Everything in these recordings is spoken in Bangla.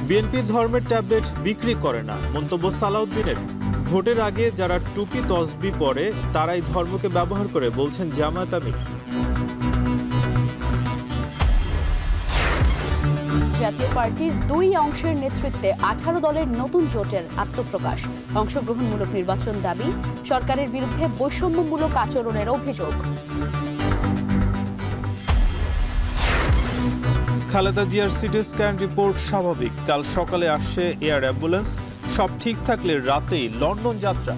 বিএনপি ধর্মের ট্যাবলেট বিক্রি করে না, মন্তব্য সালাউদ্দিনের। ভোটের আগে যারা টুপি তসবি পরে তারাই ধর্মকে ব্যবহার করে, বলছেন জামায়াত আমির। জাতীয় পার্টির দুই অংশের নেতৃত্বে 18 দলের নতুন জোটের আত্মপ্রকাশ। অংশগ্রহণমূলক নির্বাচন দাবি, সরকারের বিরুদ্ধে বৈষম্যমূলক আচরণের অভিযোগ। খালেদা জিয়ার সিটি স্ক্যান রিপোর্ট স্বাভাবিক, কাল সকালে আসছে এয়ার অ্যাম্বুলেন্স, সব ঠিক থাকলে রাতেই লন্ডন যাত্রা।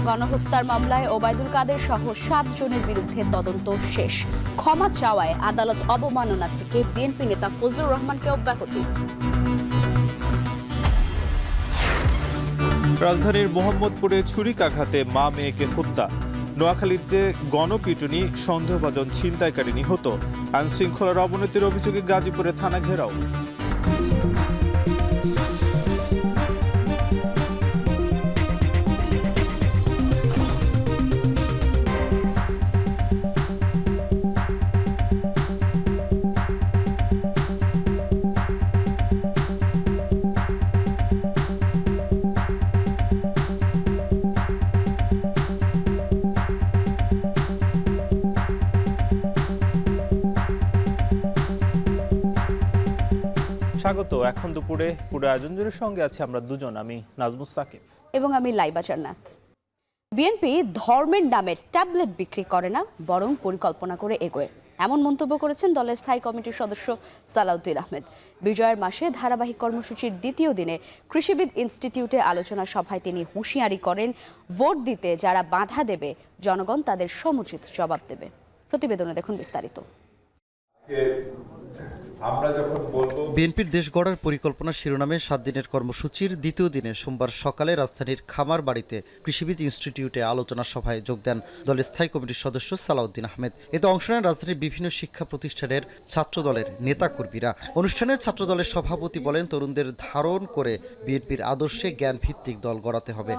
গণহত্যার মামলায় ওবায়দুল কাদের সহ 7 জনের বিরুদ্ধে তদন্ত শেষ। ক্ষমা চাওয়ায় আদালত অবমাননা থেকে বিএনপি নেতা ফজলুর রহমানকে অব্যাহতি। রাজধানীর মোহাম্মদপুরে ছুরিকাঘাতে মা মেয়েকে হত্যা। নোয়াখালীতে গণপিটুনি, সন্দেহভাজন ছিনতাইকারী নিহত। আইনশৃঙ্খলার অবনতির অভিযোগে গাজীপুরে থানা ঘেরাও। স্বাগত। এখন দুপুরে পুরো আয়োজন জুড়ে সঙ্গে আছে আমরা দুজন, আমি নাজমুস সাকিব এবং আমি লাইবা জান্নাত। বিএনপি ধর্মের নামে ট্যাবলেট বিক্রি করে না, বরং পরিকল্পনা করে এগোয়, এমন মন্তব্য করেছেন দলের স্থায়ী কমিটির সদস্য সালাউদ্দিন আহমেদ। বিজয়ের মাসে ধারাবাহিক কর্মসূচির দ্বিতীয় দিনে কৃষিবিদ ইনস্টিটিউটে আলোচনা সভায় তিনি হুঁশিয়ারি করেন, ভোট দিতে যারা বাধা দেবে জনগণ তাদের সমুচিত জবাব দেবে। প্রতিবেদনে দেখুন বিস্তারিত। বিএনপির দেশ গড়ার পরিকল্পনা শিরোনামে 7 দিনের কর্মসূচির দ্বিতীয় দিনে সোমবার সকালে রাজধানীর খামার বাড়িতে কৃষিবিদ ইনস্টিটিউটে আলোচনা সভায় যোগ দেন দলের স্থায়ী কমিটির সদস্য সালাউদ্দিন আহমেদ। এতে অংশ নেন রাজধানীর বিভিন্ন শিক্ষা প্রতিষ্ঠানের ছাত্র দলের নেতাকর্মীরা। অনুষ্ঠানে ছাত্র দলের সভাপতি বলেন, তরুণদের ধারণ করে বিএনপির আদর্শে জ্ঞান ভিত্তিক দল গড়াতে হবে।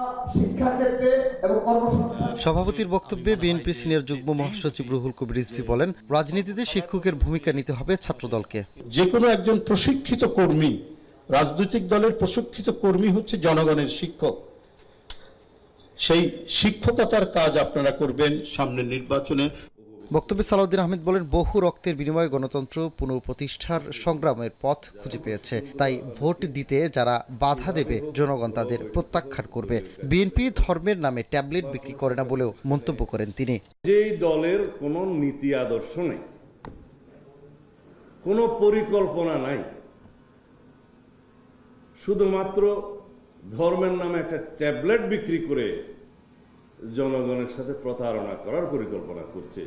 সভাপতির বক্তব্যে বিএনপি সিনিয়র যুগ্ম মহাসচিব রুহুল কবির রিজভী বলেন, রাজনীতিতে শিক্ষকের ভূমিকা নিতে হবে ছাত্রদলকে। যে কোনো একজন প্রশিক্ষিত কর্মী, রাজনৈতিক দলের প্রশিক্ষিত কর্মী হচ্ছে জনগণের শিক্ষক। সেই শিক্ষকতার কাজ আপনারা করবেন সামনের নির্বাচনে। বক্তব্যে সালাউদ্দিন আহমেদ বলেন, বহু রক্তের বিনিময়ে গণতন্ত্র পুনঃপ্রতিষ্ঠার সংগ্রামের পথ খুঁজে পেয়েছে, তাই ভোট দিতে যারা বাধা দেবে জনগণ তাদের প্রত্যাখ্যান করবে। বিএনপি ধর্মের নামে ট্যাবলেট বিক্রি করে না বলেও মন্তব্য করেন তিনি। যেই দলের কোনো নীতি আদর্শ নেই, কোনো পরিকল্পনা নাই, শুধুমাত্র ধর্মের নামে একটা ট্যাবলেট বিক্রি করে জনগণের সাথে প্রতারণা করার পরিকল্পনা করছে,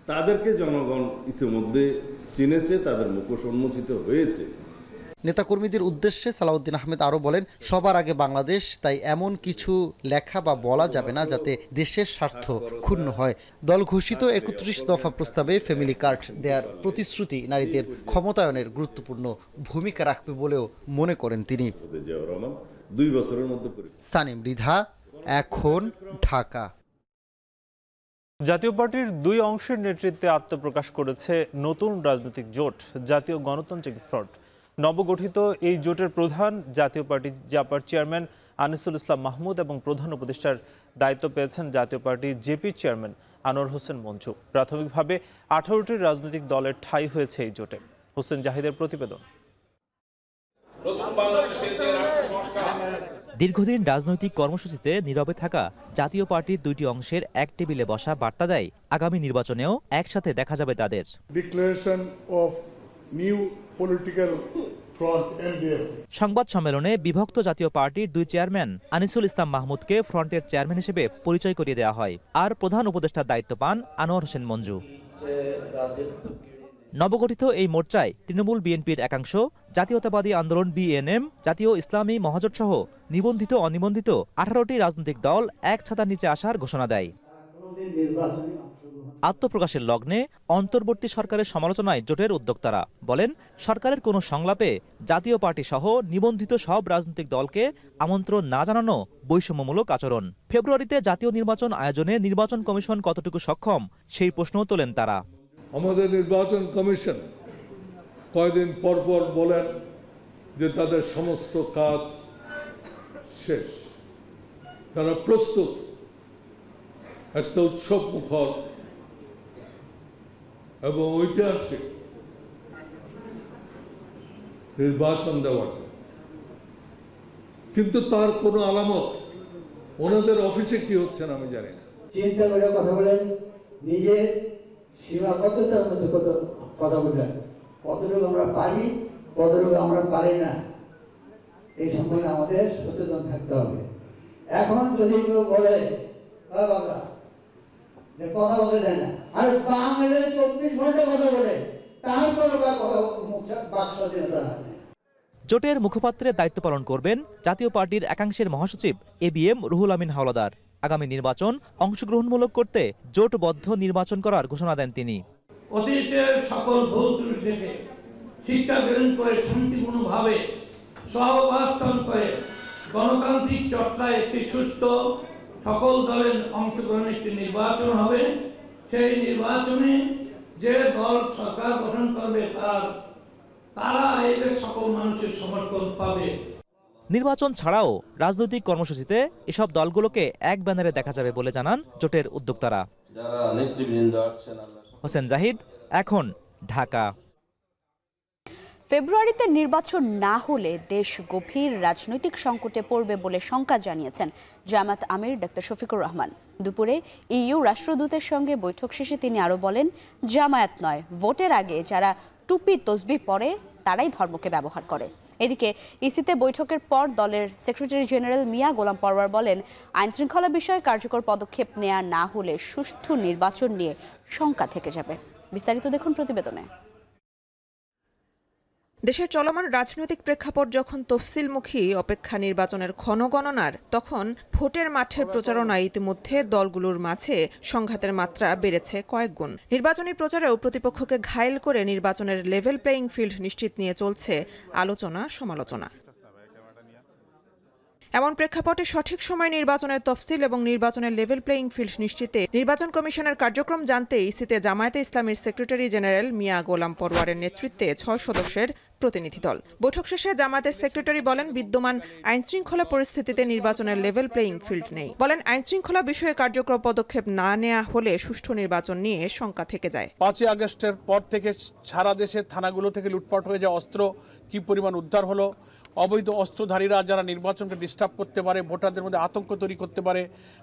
তাদেরকে জনগণ ইতিমধ্যে চিনেছে, তাদের মুখোশ উন্মোচিত হয়েছে। নেতাকর্মীদের উদ্দেশ্যে সালাউদ্দিন আহমেদ আরও বলেন, সবার আগে বাংলাদেশ, তাই এমন কিছু লেখা বা বলা যাবে না যাতে দেশের স্বার্থ ক্ষুণ্ণ হয়। দল ঘোষিত 31 দফা প্রস্তাবে ফ্যামিলি কার্ড দেওয়ার প্রতিশ্রুতি নারীদের ক্ষমতায়নের গুরুত্বপূর্ণ ভূমিকা রাখবে বলেও মনে করেন তিনি। 2 বছরের মধ্যে সানিম রিধা, এখন ঢাকা। জাতীয় পার্টির দুই অংশের নেতৃত্বে আত্মপ্রকাশ করেছে নতুন রাজনৈতিক জোট জাতীয় গণতান্ত্রিক ফ্রন্ট। নবগঠিত এই জোটের প্রধান জাতীয় পার্টি জাপার চেয়ারম্যান আনিসুল ইসলাম মাহমুদ এবং প্রধান উপদেষ্টার দায়িত্ব পেয়েছেন জাতীয় party JP chairman Anwar Hossain Manju. প্রাথমিকভাবে 18টি রাজনৈতিক দলের ঠাঁই হয়েছে এই জোটে। হোসেন জাহিদের প্রতিবেদন। দীর্ঘদিন রাজনৈতিক কর্মসূচিতে নীরবে থাকা জাতীয় পার্টির দুইটি অংশের এক টেবিলে বসা বার্তা দেয়, আগামী নির্বাচনেও একসাথে দেখা যাবে তাদের। Declaration of new political front NDF. সংবাদ সম্মেলনে বিভক্ত জাতীয় পার্টির দুই চেয়ারম্যান আনিসুল ইসলাম মাহমুদকে ফ্রন্টের চেয়ারম্যান হিসেবে পরিচয় করিয়ে দেওয়া হয়, আর প্রধান উপদেষ্টার দায়িত্ব পান আনোয়ার হোসেন মঞ্জু। নবগঠিত এই মোর্চায় তৃণমূল বিএনপির একাংশ, জাতীয়তাবাদী আন্দোলন বিএনএম, জাতীয় ইসলামী মহাজোট সহ নিবন্ধিত অনিবন্ধিত 18টি রাজনৈতিক দল এক ছাতার নিচে আসার ঘোষণা দেয়। আত্মপ্রকাশের লগ্নে অন্তর্বর্তী সরকারের সমালোচনায় জোটের উদ্যোক্তারা বলেন, সরকারের কোনো সংলাপে জাতীয় পার্টি সহ নিবন্ধিত সব রাজনৈতিক দলকে আমন্ত্রণ না জানানো বৈষম্যমূলক আচরণ। ফেব্রুয়ারিতে জাতীয় নির্বাচন আয়োজনে নির্বাচন কমিশন কতটুকু সক্ষম সেই প্রশ্নও তোলেন তারা। আমাদের নির্বাচন কমিশন কয়েকদিন পর পর বলেন যে তাদের সমস্ত কাজ শেষ, তারা প্রস্তুত একটা উৎসব মুখর এবং ঐতিহাসিক নির্বাচন দেওয়ার জন্য। কিন্তু তার কোনো আলামত ওনাদের অফিসে কি হচ্ছে না আমি জানি না। চিন্তা করে কথা বলেন, নিজের সীমাবদ্ধতার মধ্যে কথা বলেন, কতটুকু আমরা পারি, কতটুকু আমরা পারি না, এই সম্পর্কে আমাদের সচেতন থাকতে হবে। এখন যদি কেউ বলে বাবা যে কথা বলতে দেয় না, আর বাংলা 24 ঘন্টা কথা বলে, তারপরে কথা বাক স্বাধীনতা হয়। জোটের মুখপাত্রের দায়িত্ব পালন করবেন জাতীয় পার্টির একাংশের মহাসচিব এবিএম রুহুল আমিন হাওলাদার। আগামী নির্বাচন অংশগ্রহণমূলক করতে জোটবদ্ধ নির্বাচন করার ঘোষণা দেন তিনি। অতীতের সকল ভুল ত্রুটি থেকে শিক্ষা গ্রহণ করে শান্তিপূর্ণভাবে সহাবস্থান করে গণতান্ত্রিক চর্চায় একটি সুস্থ সকল দলের অংশগ্রহণে একটি নির্বাচন হবে। সেই নির্বাচনে যে দল সরকার গঠন করবে তারা এদের সকল মানুষের সমর্থন পাবে। নির্বাচন ছাড়াও রাজনৈতিক কর্মসূচিতে এসব দলগুলোকে এক ব্যানারে দেখা যাবে বলে জানান জোটের উদ্যোক্তারা। হোসেন জাহিদ, এখন, ঢাকা। ফেব্রুয়ারিতে নির্বাচন না হলে দেশ গভীর রাজনৈতিক সংকটে পড়বে বলে শঙ্কা জানিয়েছেন জামায়াত আমির ডাক্তার শফিকুর রহমান। দুপুরে ইইউ রাষ্ট্রদূতের সঙ্গে বৈঠক শেষে তিনি আরও বলেন, জামায়াত নয়, ভোটের আগে যারা টুপি তসবিহ পরে তারাই ধর্মকে ব্যবহার করে। এদিকে ইসিতে বৈঠকের পর দলের সেক্রেটারি জেনারেল মিয়া গোলাম পরওয়ার বলেন, আইনশৃঙ্খলা বিষয়ে কার্যকর পদক্ষেপ নেওয়া না হলে সুষ্ঠু নির্বাচন নিয়ে শঙ্কা থেকে যাবে। বিস্তারিত দেখুন প্রতিবেদনে। দেশের চলমান রাজনৈতিক প্রেক্ষাপট যখন তফসিলমুখী অপেক্ষা নির্বাচনের ক্ষণগণনার, তখন ভোটের মাঠের প্রচারণায় ইতিমধ্যে দলগুলোর মাঝে সংঘাতের মাত্রা বেড়েছে কয়েক গুণ। নির্বাচনী প্রচারেও প্রতিপক্ষকে ঘায়েল করে নির্বাচনের লেভেল প্লেয়িং ফিল্ড নিশ্চিত নিয়ে চলছে আলোচনা সমালোচনা। এমন প্রেক্ষাপটে সঠিক সময় নির্বাচনের তফসিল এবং নির্বাচনের লেভেল প্লেয়িং ফিল্ড নিশ্চিতে নির্বাচন কমিশনের কার্যক্রম জানতে ইসিতে জামায়াতে ইসলামীর সেক্রেটারি জেনারেল মিয়া গোলাম পরওয়ারের নেতৃত্বে 6 সদস্যের প্রতিনিধি দল। বৈঠক শেষে জামায়াতের সেক্রেটারি বলেন, বিদ্যমান আইনশৃঙ্খলা পরিস্থিতিতে নির্বাচনের লেভেল প্লেয়িং ফিল্ড নেই। বলেন, আইনশৃঙ্খলা বিষয়ে কার্যকর পদক্ষেপ না নেওয়া হলে সুষ্ঠু নির্বাচন নিয়ে শঙ্কা থেকে যায়। 5 আগস্টের পর থেকে সারা দেশের থানাগুলো থেকে লুটপাট হয়ে যাওয়া অস্ত্র কি পরিমাণ উদ্ধার হলো, অবৈধ অস্ত্রধারীরা যারা নির্বাচনকে ডিস্টার্ব করতে পারে, ভোটারদের মধ্যে আতঙ্ক তৈরি করতে পারে,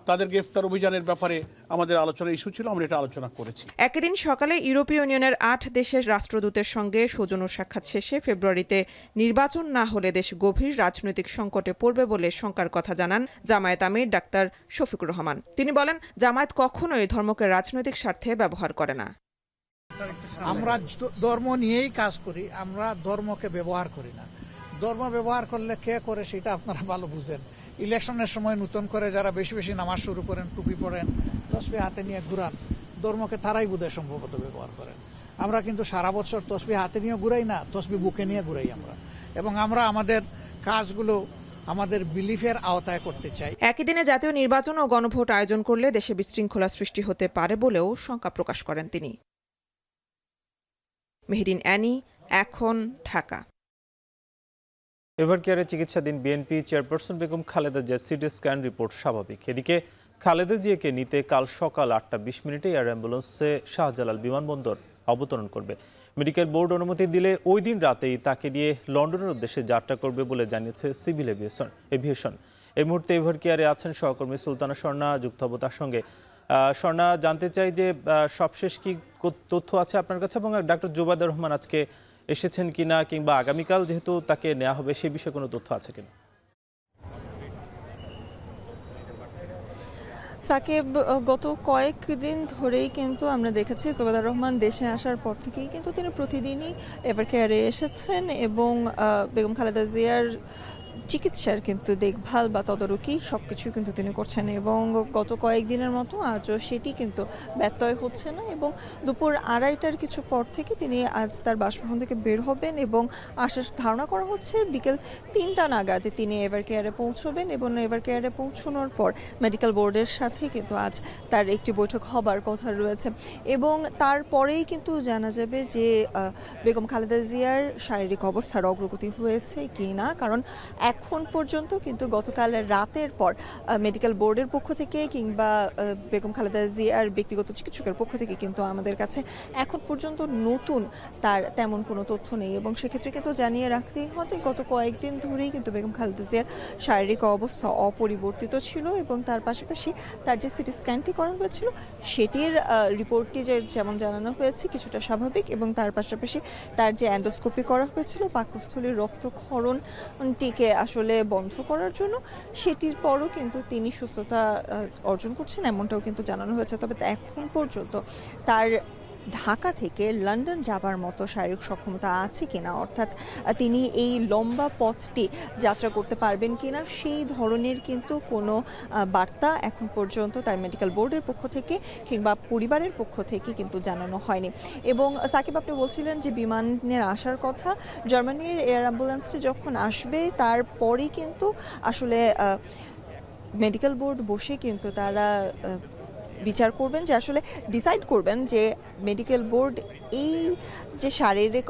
তাদের গ্রেফতার অভিযানের ব্যাপারে আমাদের আলোচনার ইস্যু ছিল, আমরা এটা আলোচনা করেছি। একই দিন সকালে ইউরোপীয় ইউনিয়নের 8 দেশের রাষ্ট্রদূতের সঙ্গে সৌজন্য সাক্ষাৎ শেষে ফেব্রুয়ারিতে নির্বাচন না হলে দেশ গভীর রাজনৈতিক সংকটে পড়বে বলে শঙ্কার কথা জানান জামায়াত আমির ডাক্তার শফিকুর রহমান। তিনি বলেন, জামায়াত কখনোই ধর্মকে রাজনৈতিক স্বার্থে ব্যবহার করে না। আমরা ধর্ম নিয়েই কাজ করি, আমরা ধর্মকে ব্যবহার করি না। ধর্ম ব্যবহার করলে কে করে সেটা আপনারা ভালো বুঝেন। ইলেকশনের সময় নতুন করে যারা বেশি বেশি নামাজ শুরু করেন, টুপি পরেন, তসবিহ হাতে নিয়ে ঘুরান, ধর্মকে তারাই বোধহয় সম্ভবত ব্যবহার করেন। আমরা কিন্তু সারা বছর তসবিহ হাতে নিয়ে ঘুরাই না, তসবিহ বুকে নিয়ে ঘুরাই আমরা। এবং আমরা আমাদের কাজগুলো আমাদের বিলিফের আওতায় করতে চাই। একই দিনে জাতীয় নির্বাচন ও গণভোট আয়োজন করলে দেশে বিশৃঙ্খলা সৃষ্টি হতে পারে বলেও শঙ্কা প্রকাশ করেন তিনি। মেহেরিন অ্যানি, এখন, ঢাকা। এভারকেয়ারে চিকিৎসাধীন বিএনপি চেয়ারপারসন বেগম খালেদা জিয়ার সিটি স্ক্যান রিপোর্ট স্বাভাবিক। এদিকে খালেদা জিয়াকে নিতে কাল সকাল 8:20 এয়ার অ্যাম্বুলেন্সে শাহজালাল বিমানবন্দর অবতরণ করবে। মেডিকেল বোর্ড অনুমতি দিলে ওই দিন রাতেই তাকে নিয়ে লন্ডনের উদ্দেশ্যে যাত্রা করবে বলে জানিয়েছে সিভিল এভিয়েশন। এই মুহূর্তে এভারকেয়ারে আছেন সহকর্মী সুলতানা স্বর্ণা, যুক্ত হব তার সঙ্গে। স্বর্ণা, জানতে চাই যে সবশেষ কি তথ্য আছে আপনার কাছে, এবং ডাক্তার জুবাইদুর রহমান আজকে এসেছেন কিনা, কিংবা আগামীকাল যেহেতু তাকে নেওয়া হবে সে বিষয়ে কোনো তথ্য আছে কিনা? সাকিব, গত কয়েকদিন ধরেই কিন্তু আমরা দেখেছি জুবাইদুর রহমান দেশে আসার পর থেকেই কিন্তু তিনি প্রতিদিনই এভারকেয়ারে এসেছেন এবং বেগম খালেদা জিয়ার চিকিৎসার কিন্তু দেখভাল বা তদারকি সবকিছু কিন্তু তিনি করছেন এবং গত কয়েকদিনের মতো আজও সেটি কিন্তু ব্যত্যয় হচ্ছে না এবং দুপুর 2:30টার কিছু পর থেকে তিনি আজ তার বাসভবন থেকে বের হবেন এবং আসার ধারণা করা হচ্ছে বিকেল 3টা নাগাদ তিনি এভার কেয়ারে পৌঁছবেন এবং এভার কেয়ারে পৌঁছানোর পর মেডিকেল বোর্ডের সাথে কিন্তু আজ তার একটি বৈঠক হবার কথা রয়েছে এবং তারপরেই কিন্তু জানা যাবে যে বেগম খালেদা জিয়ার শারীরিক অবস্থার অগ্রগতি হয়েছে কি না, কারণ এখন পর্যন্ত কিন্তু গতকাল রাতের পর মেডিকেল বোর্ডের পক্ষ থেকে কিংবা বেগম খালেদা জিয়ার ব্যক্তিগত চিকিৎসকের পক্ষ থেকে কিন্তু আমাদের কাছে এখন পর্যন্ত নতুন তার তেমন কোনো তথ্য নেই এবং সেক্ষেত্রে কিন্তু জানিয়ে রাখতেই হবে গত কয়েকদিন ধরেই কিন্তু বেগম খালেদা জিয়ার শারীরিক অবস্থা অপরিবর্তিত ছিল এবং তার পাশাপাশি তার যে সিটি স্ক্যানটি করা হয়েছিল সেটির রিপোর্টটি যেমন জানানো হয়েছে কিছুটা স্বাভাবিক এবং তার পাশাপাশি তার যে অ্যান্ডোস্কোপি করা হয়েছিল পাকস্থলীর রক্তক্ষরণটিকে আসলে বন্ধ করার জন্য সেটির পরও কিন্তু তিনি সুস্থতা অর্জন করছেন এমনটাও কিন্তু জানানো হয়েছে। তবে এখন পর্যন্ত তার ঢাকা থেকে লন্ডন যাবার মতো শারীরিক সক্ষমতা আছে কিনা, অর্থাৎ তিনি এই লম্বা পথটি যাত্রা করতে পারবেন কিনা সেই ধরনের কিন্তু কোনো বার্তা এখন পর্যন্ত তার মেডিকেল বোর্ডের পক্ষ থেকে কিংবা পরিবারের পক্ষ থেকে কিন্তু জানানো হয়নি। এবং সাকিব আপনি বলছিলেন যে বিমানের আসার কথা, জার্মানির এয়ার অ্যাম্বুলেন্সটি যখন আসবে তারপরেই কিন্তু আসলে মেডিকেল বোর্ড বসে কিন্তু তারা বিচার করবেন যে আসলে ডিসাইড করবেন যে মেডিকেল বোর্ড এই যে শারীরিক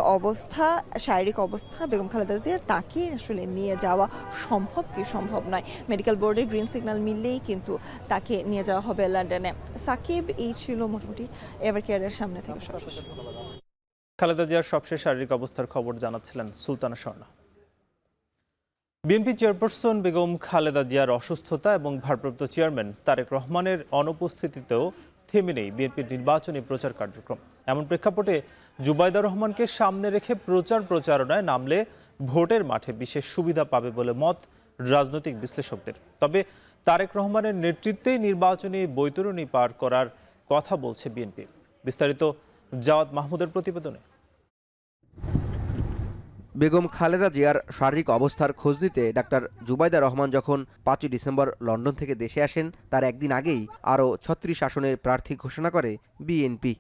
অবস্থা বেগম খালেদা জিয়ার তাকে আসলে নিয়ে যাওয়া সম্ভব কি সম্ভব নয়। মেডিকেল বোর্ডের গ্রিন সিগন্যাল মিললেই কিন্তু তাকে নিয়ে যাওয়া হবে লন্ডনে। সাকিব, এই ছিল মোটামুটি এভার কেয়ারের সামনে থেকে সবশেষ। খালেদা জিয়ার সবশেষ শারীরিক অবস্থার খবর জানাচ্ছিলেন সুলতানা স্বর্ণা। বিএনপি চেয়ারপারসন বেগম খালেদা জিয়ার অসুস্থতা এবং ভারপ্রাপ্ত চেয়ারম্যান তারেক রহমানের অনুপস্থিতিতেও থেমে নেই বিএনপির নির্বাচনী প্রচার কার্যক্রম। এমন প্রেক্ষাপটে জুবাইদা রহমানকে সামনে রেখে প্রচারণায় নামলে ভোটের মাঠে বিশেষ সুবিধা পাবে বলে মত রাজনৈতিক বিশ্লেষকদের। তবে তারেক রহমানের নেতৃত্বেই নির্বাচনী বৈতরণী পার করার কথা বলছে বিএনপি। বিস্তারিত জাওয়াদ মাহমুদের প্রতিবেদনে। বেগম খালেদা জিয়ার শারীরিক অবস্থার খোঁজ নিতে ডাক্তার জুবাইদা রহমান যখন 5 ডিসেম্বর লন্ডন থেকে দেশে আসেন তার একদিন আগেই আরও 36 আসনে প্রার্থী ঘোষণা করে বিএনপি।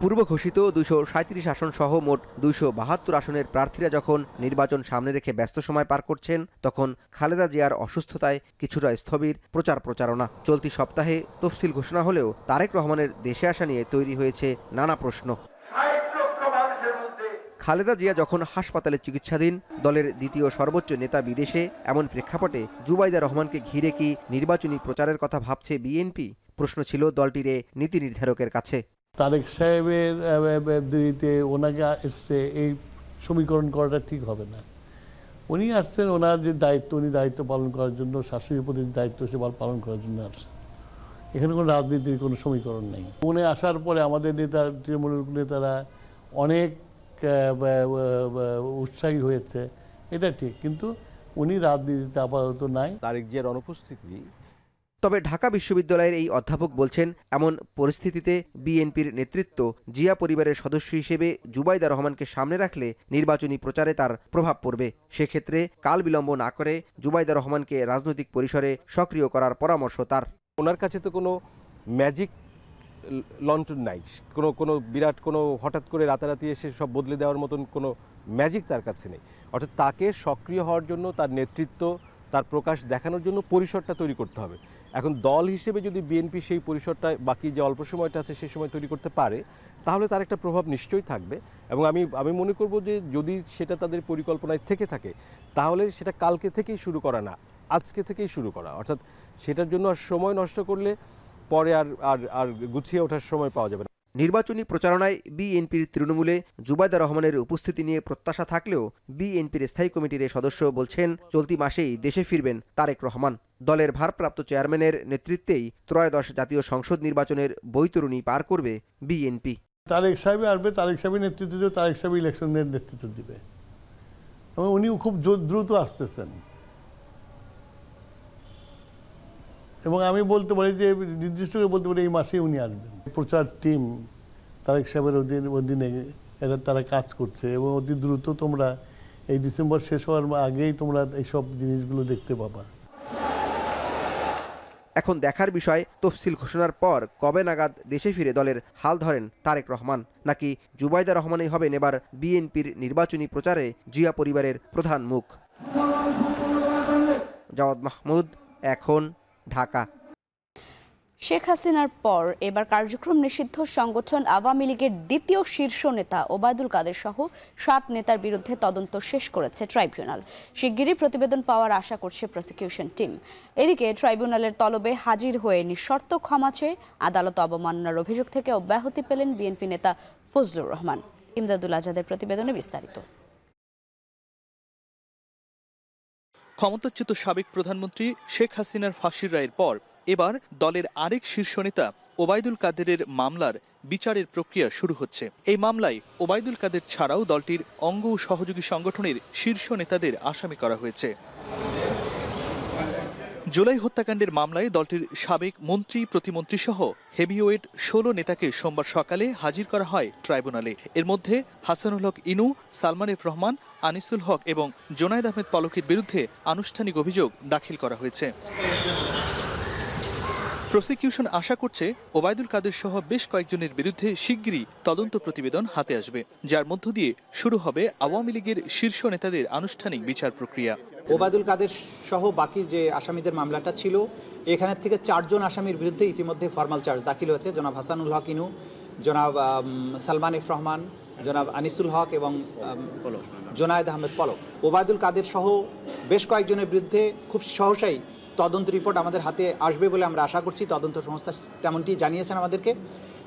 পূর্ব ঘোষিত 237 আসন সহ মোট 272 আসনের প্রার্থীরা যখন নির্বাচন সামনে রেখে ব্যস্ত সময় পার করছেন তখন খালেদা জিয়ার অসুস্থতায় কিছুটা স্থবির প্রচারণা। চলতি সপ্তাহে তফসিল ঘোষণা হলেও তারেক রহমানের দেশে আসা নিয়ে তৈরি হয়েছে নানা প্রশ্ন। খালেদা জিয়া যখন হাসপাতালে চিকিৎসাধীন, দলের দ্বিতীয় সর্বোচ্চ নেতা বিদেশে, এমন প্রেক্ষাপটে জুবাইদা রহমানকে ঘিরে কি নির্বাচনী প্রচারের কথা ভাবছে বিএনপি? প্রশ্ন ছিল দলটির নীতি নির্ধারকের কাছে। তারেক সাহেবের দেরিতে ওনাকে এসছে এই সমীকরণ করাটা ঠিক হবে না। উনি আসছেন ওনার যে দায়িত্ব, উনি দায়িত্ব পালন করার জন্য, শাশুড়ির প্রতি দায়িত্ব সে পালন করার জন্য আসছেন। এখানে কোনো রাজনীতির কোনো সমীকরণ নেই। উনি আসার পরে আমাদের তৃণমূলের নেতারা অনেক উৎসাহী হয়েছে, এটা ঠিক, কিন্তু উনি রাজনীতিতে আপাতত নাই। তারেক জিয়ার অনুপস্থিতি। তবে ঢাকা বিশ্ববিদ্যালয়ের এই অধ্যাপক বলছেন এমন পরিস্থিতিতে বিএনপির নেতৃত্ব জিয়া পরিবারের সদস্য হিসেবে জুবাইদা রহমানকে সামনে রাখলে নির্বাচনী প্রচারে তার প্রভাব পড়বে। সেক্ষেত্রে কাল বিলম্ব না করে জুবাইদা রহমানকে রাজনৈতিক পরিসরে সক্রিয় করার পরামর্শ তার। ওনার কাছে তো কোনো ম্যাজিক লন্ঠন নাই, কোনো বিরাট কোনো হঠাৎ করে রাতারাতি এসে সব বদলে দেওয়ার মতন কোনো ম্যাজিক তার কাছে নেই। অর্থাৎ তাকে সক্রিয় হওয়ার জন্য, তার নেতৃত্ব, তার প্রকাশ দেখানোর জন্য পরিসরটা তৈরি করতে হবে। এখন দল হিসেবে যদি বিএনপি সেই পরিসরটা বাকি যে অল্প সময়টা আছে সেই সময় তৈরি করতে পারে তাহলে তার একটা প্রভাব নিশ্চয়ই থাকবে। এবং আমি মনে করব যে যদি সেটা তাদের পরিকল্পনায় থেকে থাকে তাহলে সেটা কালকে থেকেই শুরু করা না, আজকে থেকেই শুরু করা। অর্থাৎ সেটার জন্য আর সময় নষ্ট করলে পরে আর গুছিয়ে ওঠার সময় পাওয়া যাবে না। নির্বাচনী প্রচারণায় বিএনপির তৃণমূলে জুবাইদা রহমানের উপস্থিতি নিয়ে প্রত্যাশা থাকলেও বিএনপির স্থায়ী কমিটির সদস্য বলছেন চলতি মাসেই দেশে ফিরবেন তারেক রহমান। দলের ভারপ্রাপ্ত চেয়ারম্যানের নেতৃত্বেই ত্রয়োদশ জাতীয় সংসদ নির্বাচনের বৈতরণী পার করবে বিএনপি। তারেক সাহেব আসবে, তারেক সাহেবের নেতৃত্ব দেবে, তারেক সাহেব ইলেকশনের নেতৃত্ব দিবে এবং উনি খুব দ্রুত আসতেছেন। এবং আমি বলতে পারি যে নির্দিষ্ট করে বলতে পারি এই মাসেই উনি আসবেন। প্রচার টিম তারেক সাহেবের অধীনে তারা কাজ করছে এবং অতি দ্রুত তোমরা এই ডিসেম্বর শেষ হওয়ার আগেই তোমরা এইসব জিনিসগুলো দেখতে পাবা। এখন দেখার বিষয় তফসিল ঘোষণার পর কবে নাগাদ দেশে ফিরে দলের হাল ধরেন তারেক রহমান, নাকি জুবাইদা রহমানই হবেন এবার বিএনপির নির্বাচনী প্রচারে জিয়া পরিবারের প্রধান মুখ। জাওয়াদ মাহমুদ, এখন, ঢাকা। শেখ হাসিনার পর এবার কার্যক্রম নিষিদ্ধ সংগঠন আওয়ামী লীগের দ্বিতীয় শীর্ষ নেতা ওবায়দুল কাদের সহ 7 নেতার বিরুদ্ধে তদন্ত শেষ করেছে ট্রাইব্যুনাল। শিগগিরই প্রতিবেদন পাওয়ার আশা করছে প্রসিকিউশন টিম। এদিকে ট্রাইব্যুনালের তলবে হাজির হয়ে নিঃশর্ত ক্ষমা চেয়ে আদালত অবমাননার অভিযোগ থেকে অব্যাহতি পেলেন বিএনপি নেতা ফজলুর রহমান। ইমদাদুল আজাদের প্রতিবেদনে বিস্তারিত। ক্ষমতাচ্যুত সাবেক প্রধানমন্ত্রী শেখ হাসিনার ফাঁসির রায়ের পর এবার দলের আরেক শীর্ষ নেতা ওবায়দুল কাদেরের মামলার বিচারের প্রক্রিয়া শুরু হচ্ছে। এই মামলায় ওবায়দুল কাদের ছাড়াও দলটির অঙ্গ ও সহযোগী সংগঠনের শীর্ষ নেতাদের আসামি করা হয়েছে। জুলাই হত্যাকাণ্ডের মামলায় দলটির সাবেক মন্ত্রী, প্রতিমন্ত্রী সহ হেভিওয়েট 16 নেতাকে সোমবার সকালে হাজির করা হয় ট্রাইব্যুনালে। এর মধ্যে হাসানুল হক ইনু, সালমান এফ রহমান, আনিসুল হক এবং জোনায়েদ আহমেদ পলকের বিরুদ্ধে আনুষ্ঠানিক অভিযোগ দাখিল করা হয়েছে। প্রসিকিউশন আশা করছে ওবায়দুল কাদের সহ বেশ কয়েকজনের বিরুদ্ধে শিগগিরই তদন্ত প্রতিবেদন হাতে আসবে, যার মধ্য দিয়ে শুরু হবে আওয়ামী লীগের শীর্ষ নেতাদের আনুষ্ঠানিক বিচার প্রক্রিয়া। ওবায়দুল কাদের সহ বাকি যে আসামিদের মামলাটা ছিল, এখানের থেকে 4 জন আসামির বিরুদ্ধে ইতিমধ্যে ফরমাল চার্জ দাখিল হয়েছে। জনাব হাসানুল হক ইনু, জনাব সালমান এফ রহমান, জনাব আনিসুল হক এবং জোনায়েদ আহমেদ পলক। ওবায়দুল কাদের সহ বেশ কয়েকজনের বিরুদ্ধে খুব সহসাই তদন্ত রিপোর্ট আমাদের হাতে আসবে বলে আমরা আশা করছি। তদন্ত সংস্থা তেমনটি জানিয়েছেন আমাদেরকে।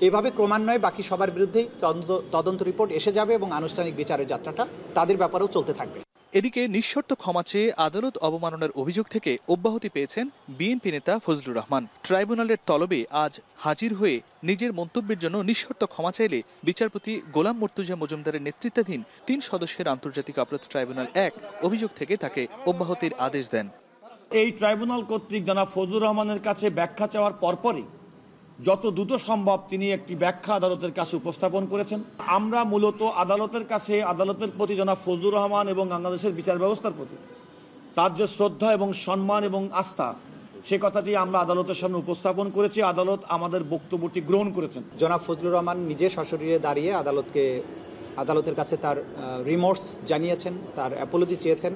এভাবে ক্রমান্বয়ে বাকি সবার বিরুদ্ধেই তদন্ত রিপোর্ট এসে যাবে এবং আনুষ্ঠানিক বিচারের যাত্রাটা তাদের ব্যাপারেও চলতে থাকবে। এদিকে নিঃশর্ত ক্ষমা চেয়ে আদালত অবমাননার অভিযোগ থেকে অব্যাহতি পেয়েছেন বিএনপি নেতা ফজলুর রহমান। ট্রাইব্যুনালের তলবে আজ হাজির হয়ে নিজের মন্তব্যের জন্য নিঃশর্ত ক্ষমা চাইলে বিচারপতি গোলাম মর্তুজা মজুমদারের নেতৃত্বাধীন 3 সদস্যের আন্তর্জাতিক অপরাধ ট্রাইব্যুনাল 1 অভিযোগ থেকে তাকে অব্যাহতির আদেশ দেন। এই ট্রাইব্যুনাল কর্তৃক জনাব ফজলুর রহমানের কাছে ব্যাখ্যা চাওয়ার পরপরই যত দ্রুত সম্ভব তিনি একটি ব্যাখ্যা আদালতের কাছে উপস্থাপন করেছেন। আমরা মূলত আদালতের কাছে, আদালতের প্রতি জনাব ফজলুর রহমান এবং বাংলাদেশের বিচার ব্যবস্থার প্রতি তার যে শ্রদ্ধা এবং সম্মান এবং আস্থা, সে কথাটি আমরা আদালতের সামনে উপস্থাপন করেছি। আদালত আমাদের বক্তব্যটি গ্রহণ করেছেন। জনাব ফজলুর রহমান নিজে সশরীরে দাঁড়িয়ে আদালতের কাছে তার রিমোর্স জানিয়েছেন, তার অ্যাপোলজি চেয়েছেন,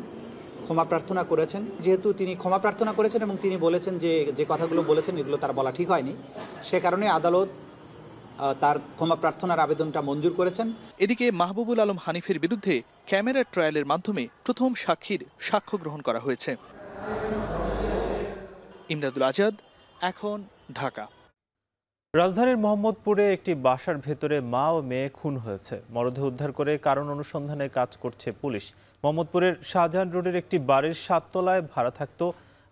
ক্ষমা প্রার্থনা করেছেন। যেহেতু তিনি ক্ষমা প্রার্থনা করেছেন এবং তিনি বলেছেন যে কথাগুলো বলেছেন এগুলো তার বলা ঠিক হয়নি, সে কারণে আদালত তার ক্ষমা প্রার্থনার আবেদনটা মঞ্জুর করেছেন। এদিকে মাহবুবুল আলম হানিফের বিরুদ্ধে ক্যামেরা ট্রায়ালের মাধ্যমে প্রথম সাক্ষীর সাক্ষ্য গ্রহণ করা হয়েছে। ইমদাদুল আজাদ, এখন, ঢাকা। রাজধানীর মোহাম্মদপুরে একটি বাসার ভেতরে মা ও মেয়ে খুন হয়েছে। মরদেহ উদ্ধার করে কারণ অনুসন্ধানে কাজ করছে পুলিশ। মোহাম্মদপুরের শাহজাহান রোডের একটি বাড়ির 7 তলায় ভাড়া থাকত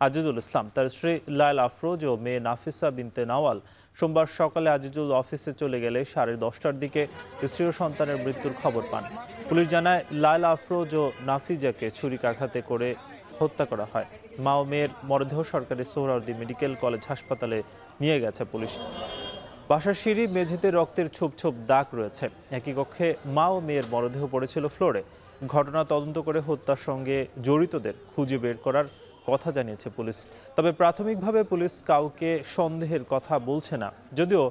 আজিজুল ইসলাম। তার স্ত্রী লায়লা আফরোজ ও মেয়ে নাফিসা বিনতে নাওয়াল সোমবার সকালে আজিজুল অফিসে চলে গেলে 10:30টার দিকে স্ত্রী ও সন্তানের মৃত্যুর খবর পান। পুলিশ জানায় লায়লা আফরোজ ও নাফিজাকে ছুরিকাঘাতে করে হত্যা করা হয়। মা ও মেয়ের মরদেহ সরকারি সোহরাওয়ার্দী মেডিকেল কলেজ হাসপাতালে নিয়ে গেছে পুলিশ। বাসার সিঁড়ি মেঝেতে রক্তের ছোপ ছোপ দাগ রয়েছে। একই কক্ষে মা ও মেয়ের মরদেহ পড়েছিল ফ্লোরে। ঘটনা তদন্ত করে হত্যার সঙ্গে জড়িতদের খুঁজে বের করার কথা জানিয়েছে পুলিশ। তবে প্রাথমিকভাবে পুলিশ কাউকে সন্দেহের কথা বলছে না, যদিও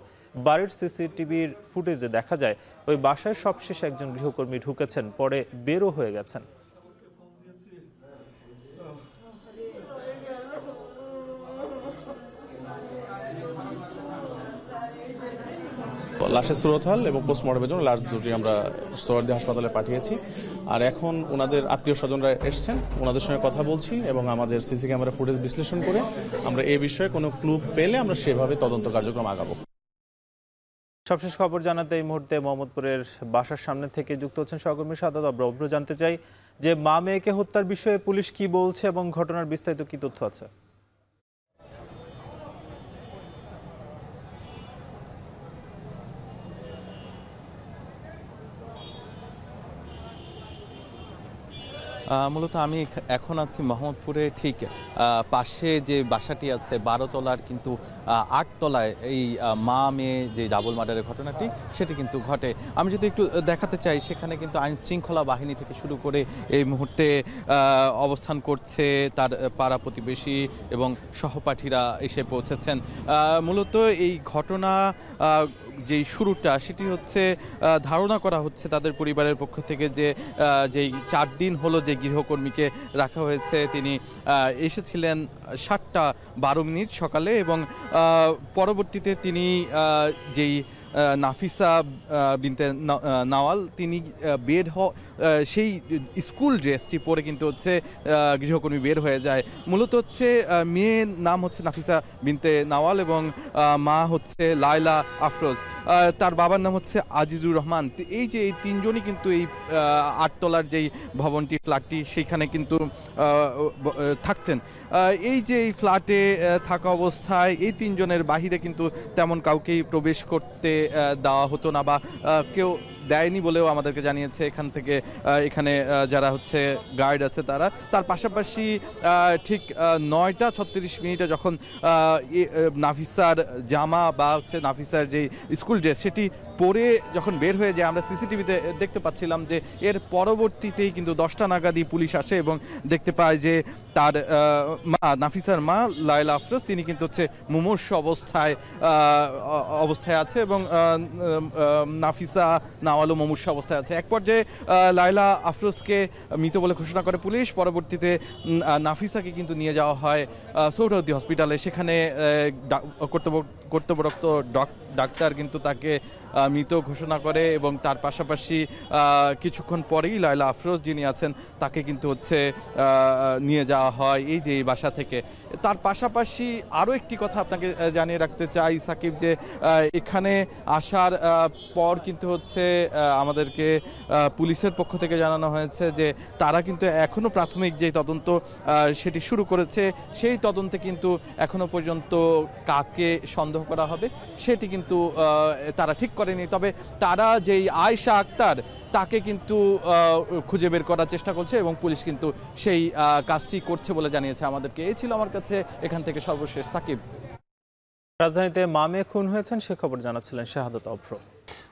বাড়ির সিসিটিভির ফুটেজে দেখা যায় ওই বাসায় সবশেষ একজন গৃহকর্মী ঢুকেছেন, পরে বেরও হয়ে গেছেন। লাশের সুরতহাল এবং পোস্টমর্টমের জন্য লাশ দুটি আমরা সোহরাওয়ার্দী হাসপাতালে পাঠিয়েছি। আর এখন ওনাদের আত্মীয় স্বজনরা এসছেন, ওনাদের সঙ্গে কথা বলছি এবং আমাদের সিসি ক্যামেরা ফুটেজ বিশ্লেষণ করে আমরা এই বিষয়ে কোনো ক্লু পেলে আমরা সেভাবে তদন্ত কার্যক্রম আগাবো। সবশেষ খবর জানাতে এই মুহূর্তে মোহাম্মদপুরের বাসার সামনে থেকে যুক্ত হচ্ছেন সহকর্মী সাদাত অব্র। জানতে চাই যে মা মেয়েকে হত্যার বিষয়ে পুলিশ কি বলছে এবং ঘটনার বিস্তারিত কি তথ্য আছে? মূলত আমি এখন আছি মোহাম্মদপুরে ঠিক পাশে যে বাসাটি আছে 12 তলার, কিন্তু 8 তলায় এই মা মেয়ে যে ডাবল মার্ডারের ঘটনাটি সেটি কিন্তু ঘটে। আমি যদি একটু দেখাতে চাই, সেখানে কিন্তু আইন শৃঙ্খলা বাহিনী থেকে শুরু করে এই মুহূর্তে অবস্থান করছে তার পাড়া প্রতিবেশী এবং সহপাঠীরা এসে পৌঁছেছেন। মূলত এই ঘটনা যেই শুরুটা সেটি হচ্ছে ধারণা করা হচ্ছে তাদের পরিবারের পক্ষ থেকে যে যেই 4 দিন হলো যে গৃহকর্মীকে রাখা হয়েছে, তিনি এসেছিলেন 7:12 সকালে এবং পরবর্তীতে তিনি যেই নাফিসা বিনতে নাওয়াল তিনি বের সেই স্কুল ড্রেসটি পরে কিন্তু হচ্ছে গৃহকর্মী বের হয়ে যায়। মূলত হচ্ছে মেয়ের নাম হচ্ছে নাফিসা বিনতে নাওয়াল এবং মা হচ্ছে লায়লা আফরোজ, তার বাবার নাম হচ্ছে আজিজুর রহমান। এই যে এই তিনজনই কিন্তু এই 8 তলার যেই ভবনটি ফ্ল্যাটটি সেখানে কিন্তু থাকতেন। এই যে এই ফ্ল্যাটে থাকা অবস্থায় এই তিনজনের বাহিরে কিন্তু তেমন কাউকেই প্রবেশ করতে দেওয়া হতো না বা কেউ দেয়নি বলেও আমাদেরকে জানিয়েছে এখানে যারা হচ্ছে গার্ড আছে তারা। তার পাশাপাশি ঠিক 9:36 যখন নাফিসার জামা বা হচ্ছে নাফিসার যে স্কুল ড্রেস সেটি পরে যখন বের হয়ে যায়, আমরা সিসিটিভিতে দেখতে পাচ্ছিলাম যে এর পরবর্তীতেই কিন্তু 10টা নাগাদই পুলিশ আসে এবং দেখতে পায় যে তার মা নাফিসার মা লায়লা আফরোজ তিনি কিন্তু হচ্ছে মুমূর্ষু অবস্থায় আছে এবং নাফিসা নাওয়ালও মুমূর্ষু অবস্থায় আছে। এক পর্যায়ে লায়লা আফরোজকে মৃত বলে ঘোষণা করে পুলিশ। পরবর্তীতে নাফিসাকে কিন্তু নিয়ে যাওয়া হয় সৌরউদ্দি হসপিটালে। সেখানে কর্তব্যরত ডাক্তার কিন্তু তাকে মৃত ঘোষণা করে এবং তার পাশাপাশি কিছুক্ষণ পরেই লায়লা আফরোজ যিনি আছেন তাকে কিন্তু হচ্ছে নিয়ে যাওয়া হয় এই যে এই বাসা থেকে। তার পাশাপাশি আরও একটি কথা আপনাকে জানিয়ে রাখতে চাই সাকিব, যে এখানে আসার পর কিন্তু হচ্ছে আমাদেরকে পুলিশের পক্ষ থেকে জানানো হয়েছে যে তারা কিন্তু এখনও প্রাথমিক যে তদন্ত সেটি শুরু করেছে, সেই তদন্তে কিন্তু এখনও পর্যন্ত কাকে সন্দেহ করা হবে সেটি কিন্তু তারা ঠিক করেনি। তবে তারা যেই আয়েশা আক্তার তাকে কিন্তু খুঁজে বের করার চেষ্টা করছে এবং পুলিশ কিন্তু সেই কাজটি করছে বলে জানিয়েছে আমাদেরকে। এই ছিল আমার কাছে এখান থেকে সর্বশেষ। সাকিব। রাজধানীতে মা মেয়ে খুন হয়েছেন সে খবর জানাচ্ছিলেন শাহাদাত অভ্র।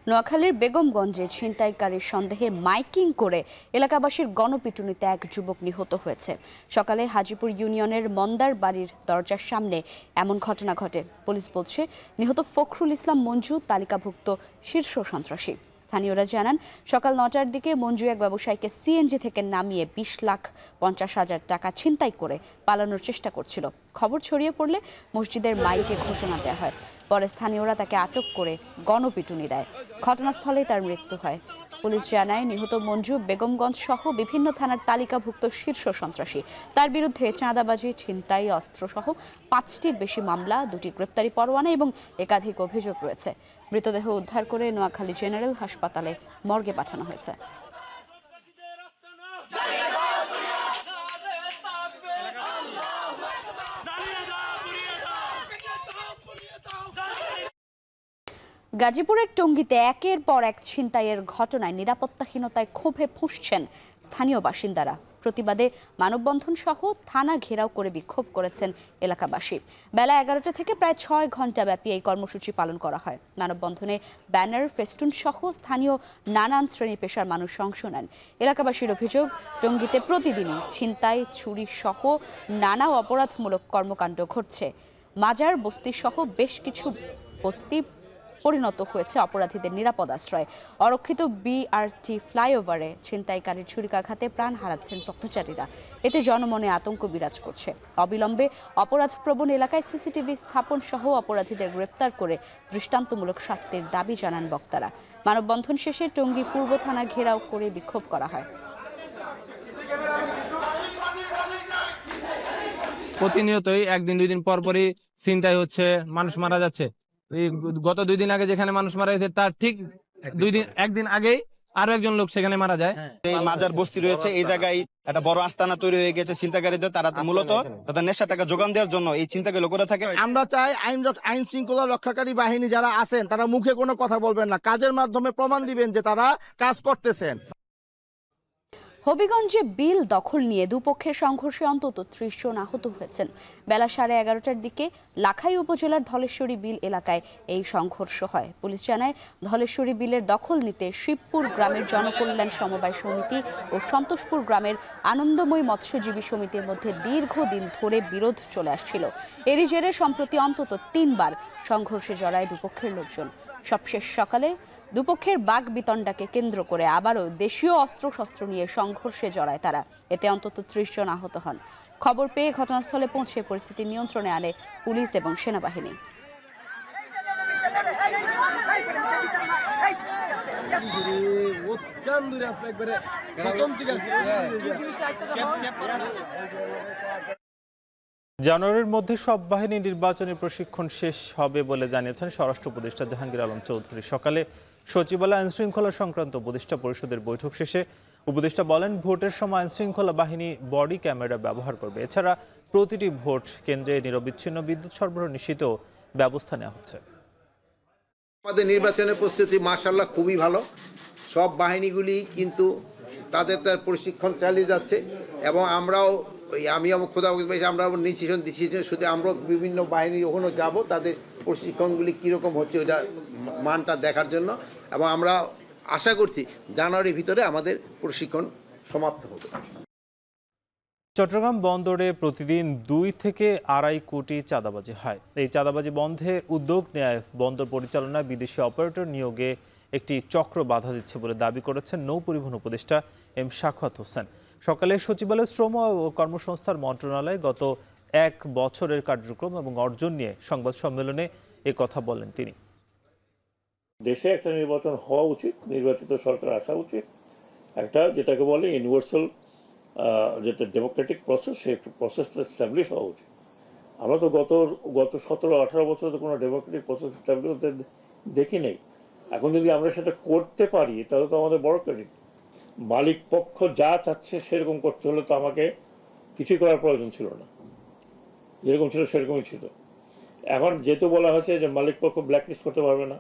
নোয়াখালীর বেগমগঞ্জে ছিনতাইকারীর সন্দেহে মাইকিং করে এলাকাবাসীর গণপিটুনিতে এক যুবক নিহত হয়েছে। সকালে হাজিপুর ইউনিয়নের মন্দার বাড়ির দরজার সামনে এমন ঘটনা ঘটে। পুলিশ বলছে নিহত ফখরুল ইসলাম মঞ্জু তালিকাভুক্ত শীর্ষ সন্ত্রাসী। স্থানীয়রা জানান সকাল 9টার দিকে মঞ্জু এক ব্যবসায়ীকে সিএনজি থেকে নামিয়ে 20,50,000 টাকা ছিনতাই করে পালানোর চেষ্টা করছিল। খবর ছড়িয়ে পড়লে মসজিদের মাইকে ঘোষণা দেওয়া হয়। পরে স্থানীয়রা তাকে আটক করে গণপিটুনি দেয়। ঘটনাস্থলেই তার মৃত্যু হয়। পুলিশ জানায় নিহত মঞ্জু বেগমগঞ্জ সহ বিভিন্ন থানার তালিকাভুক্ত শীর্ষ সন্ত্রাসী। তার বিরুদ্ধে চাঁদাবাজি, ছিনতাই, অস্ত্রসহ 5টির বেশি মামলা, 2টি গ্রেপ্তারি পরোয়ানা এবং একাধিক অভিযোগ রয়েছে। মৃতদেহ উদ্ধার করে নোয়াখালী জেনারেল হাসপাতালে মর্গে পাঠানো হয়েছে। গাজীপুরের টঙ্গীতে একের পর এক ছিনতাইয়ের ঘটনায় নিরাপত্তাহীনতায় ক্ষোভে ফুঁসছেন স্থানীয় বাসিন্দারা। প্রতিবাদে মানববন্ধন সহ থানা ঘেরাও করে বিক্ষোভ করেছেন এলাকাবাসী। বেলা 11টা থেকে প্রায় 6 ঘন্টা ব্যাপী এই কর্মসূচি পালন করা হয়। মানববন্ধনে ব্যানার, ফেস্টুন সহ স্থানীয় নানান শ্রেণী পেশার মানুষ অংশ নেন। এলাকাবাসীর অভিযোগ, টঙ্গীতে প্রতিদিনই ছিনতাই, চুরি সহ নানা অপরাধমূলক কর্মকাণ্ড ঘটছে। মাজার বস্তি সহ বেশ কিছু বস্তি পরিণত হয়েছে অপরাধীদের নিরাপদ আশ্রয়। অরক্ষিত বিআরটি ফ্লাইওভারে ছিনতাইকারীর ছুরিকাঘাতে প্রাণ হারাচ্ছেন পথচারীরা। এতে জনমনে আতঙ্ক বিরাজ করছে। অবিলম্বে অপরাধপ্রবণ এলাকায় সিসিটিভি স্থাপন সহ অপরাধীদের গ্রেপ্তার করে দৃষ্টান্তমূলক শাস্তির দাবি জানান বক্তারা। মানববন্ধন শেষে টঙ্গী পূর্ব থানা ঘেরাও করে বিক্ষোভ করা হয়। প্রতিনিয়তই একদিন 2 দিন পর পরই ছিনতাই হচ্ছে, মানুষ মারা যাচ্ছে। গত 2 দিন আগে যেখানে মানুষ মারা গেছে তার ঠিক একদিন আগেই আরো একজন লোক সেখানে মারা যায়। এই মাজার বস্তি রয়েছে, এই জায়গায় একটা বড় আস্তানা তৈরি হয়ে গেছে ছিনতাইকারীদের। তারা মূলত তাদের নেশা টাকা যোগান দেওয়ার জন্য এই ছিনতাইগুলো করে থাকে। আমরা চাই আইন শৃঙ্খলা রক্ষাকারী বাহিনী যারা আছেন তারা মুখে কোনো কথা বলবেন না, কাজের মাধ্যমে প্রমাণ দিবেন যে তারা কাজ করতেছেন। হবিগঞ্জে বিল দখল নিয়ে দুপক্ষের সংঘর্ষে অন্তত ৩০ জন আহত হয়েছেন। বেলা 11:30টার দিকে লাখাই উপজেলার ধলেশ্বরী বিল এলাকায় এই সংঘর্ষ হয়। পুলিশ জানায়, ধলেশ্বরী বিলের দখল নিতে শিবপুর গ্রামের জনকল্যাণ সমবায় সমিতি ও সন্তোষপুর গ্রামের আনন্দময়ী মৎস্যজীবী সমিতির মধ্যে দীর্ঘদিন ধরে বিরোধ চলে আসছিল। এরই জেরে সম্প্রতি অন্তত ৩ বার সংঘর্ষে জড়ায় দুপক্ষের লোকজন। সবশেষ সকালে দুপক্ষের বাক বিতণ্ডাকে কেন্দ্র করে আবারও দেশীয় অস্ত্রশস্ত্র নিয়ে সংঘর্ষে জড়ায় তারা। এতে অন্তত ৩০ জন আহত হন। খবর পেয়ে ঘটনাস্থলে পৌঁছে পরিস্থিতি নিয়ন্ত্রণে আনে পুলিশ এবং সেনাবাহিনী। জানুয়ারির মধ্যে সব বাহিনী নির্বাচনী প্রশিক্ষণ শেষ হবে বলে জানিয়েছেন স্বরাষ্ট্র উপদেষ্টা জাহাঙ্গীর আলম চৌধুরী। সকালে সচিবালয় আইনশৃঙ্খলা সংক্রান্ত উপদেষ্টা পরিষদের বৈঠক শেষে উপদেষ্টা বলেন, ভোটের সময় আইনশৃঙ্খলা বাহিনী বডি ক্যামেরা ব্যবহার করবে। এছাড়া প্রতিটি ভোট কেন্দ্রে নিরবিচ্ছিন্ন বিদ্যুৎ সরবরাহ নিশ্চিত ব্যবস্থা নেওয়া হচ্ছে। আমাদের নির্বাচনের প্রস্তুতি মাশাআল্লাহ খুবই ভালো। সব বাহিনীগুলি কিন্তু তাদের প্রশিক্ষণ চালিয়ে যাচ্ছে এবং আমরাও আমরা ডিসিশন শুধু আমরা বিভিন্ন বাহিনী ওখানে যাব, তাদের প্রশিক্ষণগুলি কীরকম হচ্ছে ওইটা মানটা দেখার জন্য, এবং আমরা আশা করছি জানুয়ারির ভিতরে আমাদের প্রশিক্ষণ সমাপ্ত হবে। চট্টগ্রাম বন্দরে প্রতিদিন 2 থেকে 2.5 কোটি চাঁদাবাজি হয়। এই চাঁদাবাজি বন্ধে উদ্যোগ নেয় বন্দর পরিচালনায় বিদেশি অপারেটর নিয়োগে একটি চক্র বাধা দিচ্ছে বলে দাবি করেছেন নৌ পরিবহন উপদেষ্টা এম শাখাওয়াত হোসেন। সকালে সচিবালয় শ্রম ও কর্মসংস্থান মন্ত্রণালয়ে গত 1 বছরের কার্যক্রম এবং অর্জন নিয়ে সংবাদ সম্মেলনে কথা বলেন তিনি। দেশে একটা নির্বাচন হওয়া উচিত, নির্বাচিত সরকার আসা উচিত, একটা যেটাকে বলে ইউনিভার্সাল যেটা ডেমোক্রেটিক প্রসেস, সেই প্রসেসটা এস্টাবলিশ হওয়া উচিত। আমরা তো গত 17-18 বছরে তো কোনো ডেমোক্রেটিক প্রসেস এস্টাবলিশ হতে দেখি নেই। এখন যদি আমরা সেটা করতে পারি তাহলে তো আমাদের বড় ক্রেডিট। মালিক পক্ষ যা চাচ্ছে সেরকম করতে হলে তো আমাকে কিছুই করার প্রয়োজন ছিল না, যেরকম ছিল সেরকমই ছিল। এখন যেহেতু বলা হয়েছে যে মালিক পক্ষ ব্ল্যাকলিস্ট করতে পারবে না,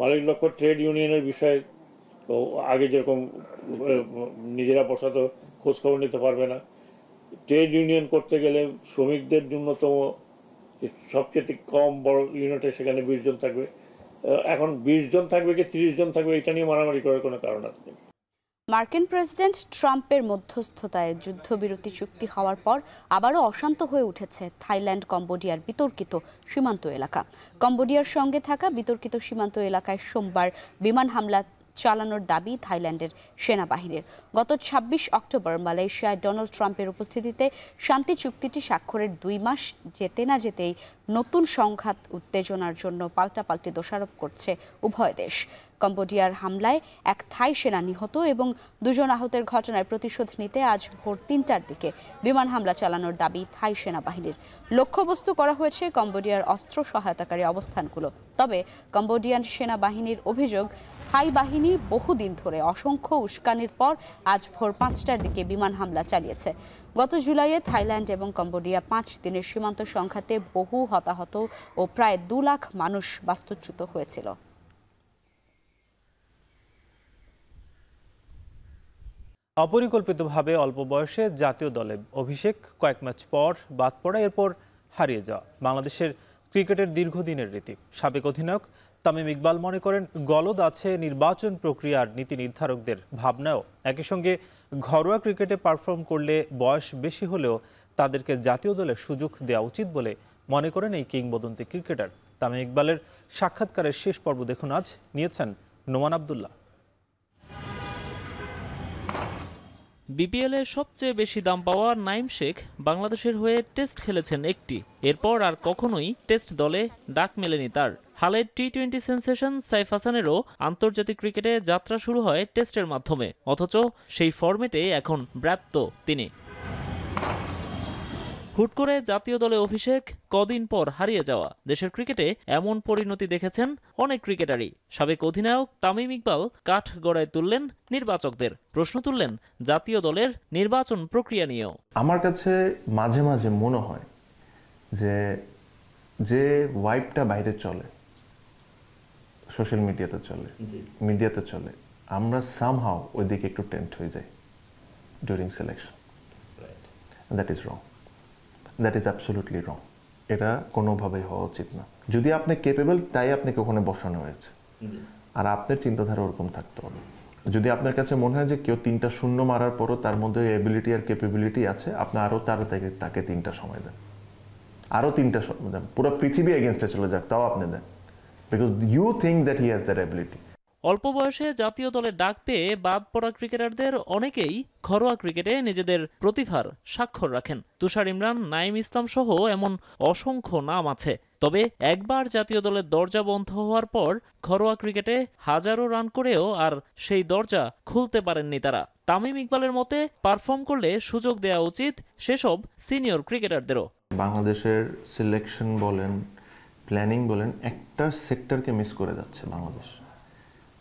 মালিক পক্ষ ট্রেড ইউনিয়নের বিষয়ে আগে যেরকম নিজেরা বসাতো খোঁজখবর নিতে পারবে না, ট্রেড ইউনিয়ন করতে গেলে শ্রমিকদের ন্যূনতম সবচেয়ে কম বড় ইউনিটে সেখানে 20 জন থাকবে। এখন 20 জন থাকবে কি 30 জন থাকবে, এটা নিয়ে মারামারি করার কোনো কারণ আছে। মার্কিন প্রেসিডেন্ট ট্রাম্পের মধ্যস্থতায় যুদ্ধবিরতি চুক্তি হওয়ার পর আবারও অশান্ত হয়ে উঠেছে থাইল্যান্ড কম্বোডিয়ার বিতর্কিত সীমান্ত এলাকা। কম্বোডিয়ার সঙ্গে থাকা বিতর্কিত সীমান্ত এলাকায় সোমবার বিমান হামলা চালানোর দাবি থাইল্যান্ডের সেনাবাহিনীর। গত 26 অক্টোবর মালয়েশিয়ায় ডোনাল্ড ট্রাম্পের উপস্থিতিতে শান্তি চুক্তিটি স্বাক্ষরের 2 মাস যেতে না যেতেই নতুন সংঘাত উত্তেজনার জন্য পাল্টাপাল্টি দোষারোপ করছে উভয় দেশ। কম্বোডিয়ার হামলায় এক থাই সেনা নিহত এবং 2 জন আহতের ঘটনায় প্রতিশোধ নিতে আজ ভোর 3টার দিকে বিমান হামলা চালানোর দাবি থাই সেনাবাহিনীর। লক্ষ্যবস্তু করা হয়েছে কম্বোডিয়ার অস্ত্র সহায়তাকারী অবস্থানগুলো। তবে কম্বোডিয়ান সেনাবাহিনীর অভিযোগ, থাই বাহিনী বহুদিন ধরে অসংখ্য উস্কানির পর আজ ভোর 5টার দিকে বিমান হামলা চালিয়েছে। গত জুলাইয়ে থাইল্যান্ড এবং কম্বোডিয়া 5 দিনের সীমান্ত সংঘাতে বহু হতাহত ও প্রায় 2 লাখ মানুষ বাস্তুচ্যুত হয়েছিল। অপরিকল্পিতভাবে অল্প বয়সে জাতীয় দলে অভিষেক, কয়েক ম্যাচ পর বাদ পড়া, এরপর হারিয়ে যাওয়া বাংলাদেশের ক্রিকেটের দীর্ঘদিনের রীতি। সাবেক অধিনায়ক তামিম ইকবাল মনে করেন, গলদ আছে নির্বাচন প্রক্রিয়ার নীতি নির্ধারকদের ভাবনাও। একই সঙ্গে ঘরোয়া ক্রিকেটে পারফর্ম করলে বয়স বেশি হলেও তাদেরকে জাতীয় দলে সুযোগ দেওয়া উচিত বলে মনে করেন এই কিংবদন্তি ক্রিকেটার। তামিম ইকবালের সাক্ষাৎকারের শেষ পর্ব দেখুন আজ, নিয়েছেন নোমান আব্দুল্লাহ। বিপিএলের সবচেয়ে বেশি দাম পাওয়া নাইম শেখ বাংলাদেশের হয়ে টেস্ট খেলেছেন একটি, এরপর আর কখনোই টেস্ট দলে ডাক মেলেনি তার। হালের টি-20 সেন্সেশন সাইফ হাসানেরও আন্তর্জাতিক ক্রিকেটে যাত্রা শুরু হয় টেস্টের মাধ্যমে, অথচ সেই ফরম্যাটে এখন ব্যর্থ তিনি। হুট করে জাতীয় দলে অভিষেক, কদিন পর হারিয়ে যাওয়া। দেশের ক্রিকেটে এমন পরিণতি দেখেছেন অনেক ক্রিকেটারই। সাবেক অধিনায়ক তামিম ইকবাল কাঠ গড়ায় তুললেন নির্বাচকদের, প্রশ্ন তুললেন জাতীয় দলের নির্বাচন প্রক্রিয়া নিয়েও। আমার কাছে মাঝে মাঝে মনে হয় যে ওয়াইবটা বাইরে চলে, সোশ্যাল মিডিয়াতে চলে, মিডিয়াতে চলে, আমরা সামহাও ওইদিকে একটু টেম্পট হয়ে যাই। during selection. That is wrong. That is absolutely wrong. এটা কোনোভাবেই হওয়া উচিত না। যদি আপনি কেপেবল তাই আপনাকে ওখানে বসানো হয়েছে, আর আপনার চিন্তাধারা ওরকম থাকতে হবে। যদি আপনার কাছে মনে হয় যে কেউ 3টা শূন্য মারার পরও তার মধ্যে এবিলিটি আর ক্যাপাবিলিটি আছে, আপনি আরও তাকে 3টা সময় দেন, আরও 3টা সময় দেন, পুরো পৃথিবী এগেনস্টে চলে যাক, তাও আপনি দেন, because you think that he has that ability. অল্প বয়সে জাতীয় দলে ডাক পেয়ে বাদ পড়া ক্রিকেটারদের অনেকেই ঘরোয়া ক্রিকেটে নিজেদের প্রতিভার স্বাক্ষর রাখেন। তুষার ইমরান, নাঈম ইসলাম সহ এমন অসংখ্য নাম আছে। তবে একবার জাতীয় দলের দরজা বন্ধ হওয়ার পর ঘরোয়া ক্রিকেটে হাজারো রান করেও আর সেই দরজা খুলতে পারেননি তারা। তামিম ইকবালের মতে পারফর্ম করলে সুযোগ দেওয়া উচিত সেসব সিনিয়র ক্রিকেটারদেরও। বাংলাদেশের সিলেকশন বলেন, প্ল্যানিং বলেন, একটা সেক্টরকে মিস করে যাচ্ছে বাংলাদেশ।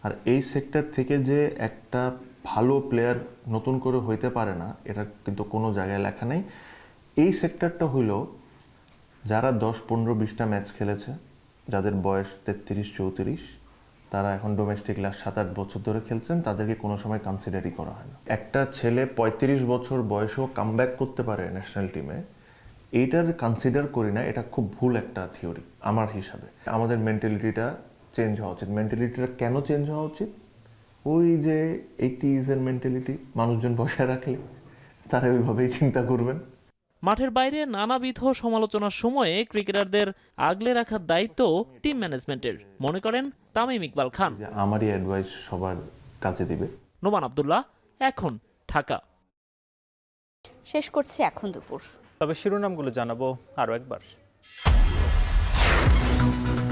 আর এই সেক্টর থেকে যে একটা ভালো প্লেয়ার নতুন করে হইতে পারে না, এটা কিন্তু কোনো জায়গায় লেখা নেই। এই সেক্টরটা হইল যারা 10, 15, 20টা ম্যাচ খেলেছে, যাদের বয়স 33, 34, তারা এখন ডোমেস্টিক লাস্ট 7-8 বছর ধরে খেলছেন, তাদেরকে কোনো সময় কনসিডারই করা হয় না। একটা ছেলে 35 বছর বয়সেও কামব্যাক করতে পারে ন্যাশনাল টিমে, এইটার কনসিডার করি না। এটা খুব ভুল একটা থিওরি আমার হিসাবে। আমাদের মেন্টালিটিটা চেঞ্জ হওয়া উচিত। মেন্টালিটিটা কেন চেঞ্জ হওয়া উচিত? ওই যে 80s-এর মেন্টালিটি, মানুষজন বসে রাখলে তারা ওইভাবেই চিন্তা করবেন। মাঠের বাইরে নানাবিধ সমালোচনার সময়ে ক্রিকেটারদের আগলে রাখার দায়িত্ব টিম ম্যানেজমেন্টের, মনে করেন তামিম ইকবাল খান। আমারই অ্যাডভাইস সবার কাছে দিবে। নোমান আব্দুল্লাহ, এখন ঢাকা। শেষ করছি এখন দুপুর। তবে শিরোনামগুলো জানাবো আরও একবার।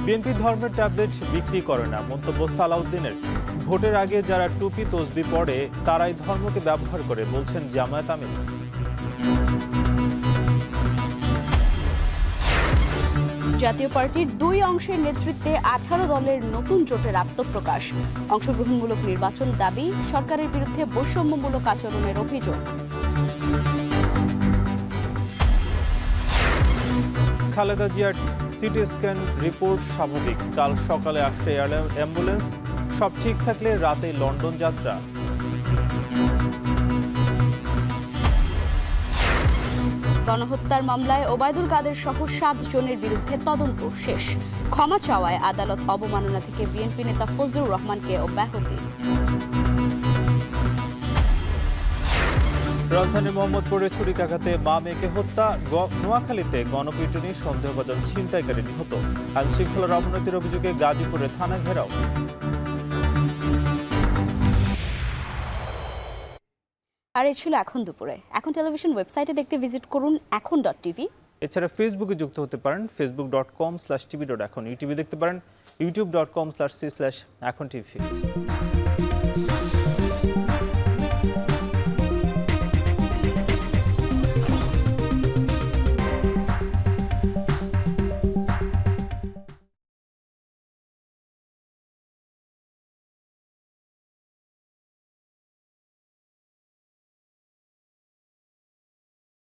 বিএনপি ধর্মের ট্যাবলেট বিক্রি করে না, মন্তব্য সালাউদ্দিনের। ভোটের আগে যারা টুপি তসবি পড়ে তারাই ধর্মকে ব্যবহার করে, বলছেন জামায়াত আমির। জাতীয় পার্টির 2 অংশের নেতৃত্বে 18 দলের নতুন জোটের আত্মপ্রকাশ। অংশগ্রহণমূলক নির্বাচন দাবি, সরকারের বিরুদ্ধে বৈষম্যমূলক আচরণের অভিযোগ। খালেদা জিয়ার সিটি স্ক্যান রিপোর্ট স্বাভাবিক, কাল সকালে আসছে অ্যাম্বুলেন্স, সব ঠিক থাকলে রাতে লন্ডন যাত্রা। গণহত্যার মামলায় ওবায়দুল কাদের সহ 7 জনের বিরুদ্ধে তদন্ত শেষ। ক্ষমা চাওয়ায় আদালত অবমাননা থেকে বিএনপি নেতা ফজলুর রহমানকে অব্যাহতি। রাজধানীর মোহাম্মদপুরে ছুরিকাঘাতে মা মেয়েকে হত্যা, নোয়াখালীতে গণপিটুনি, সন্দেহভাজন ছিনতাইকারী নিহত। আইনশৃঙ্খলার অবনতির অভিযোগে গাজীপুরে থানা ঘেরাও। আর এই ছিল এখন দুপুরে। এখন টেলিভিশন ওয়েবসাইটে দেখতে ভিজিট করুন এখন.tv। এছাড়া ফেসবুকে যুক্ত হতে পারেন facebook.com/tv.এখন। ইউটিউবে দেখতে পারেন youtube.com/c/echontv।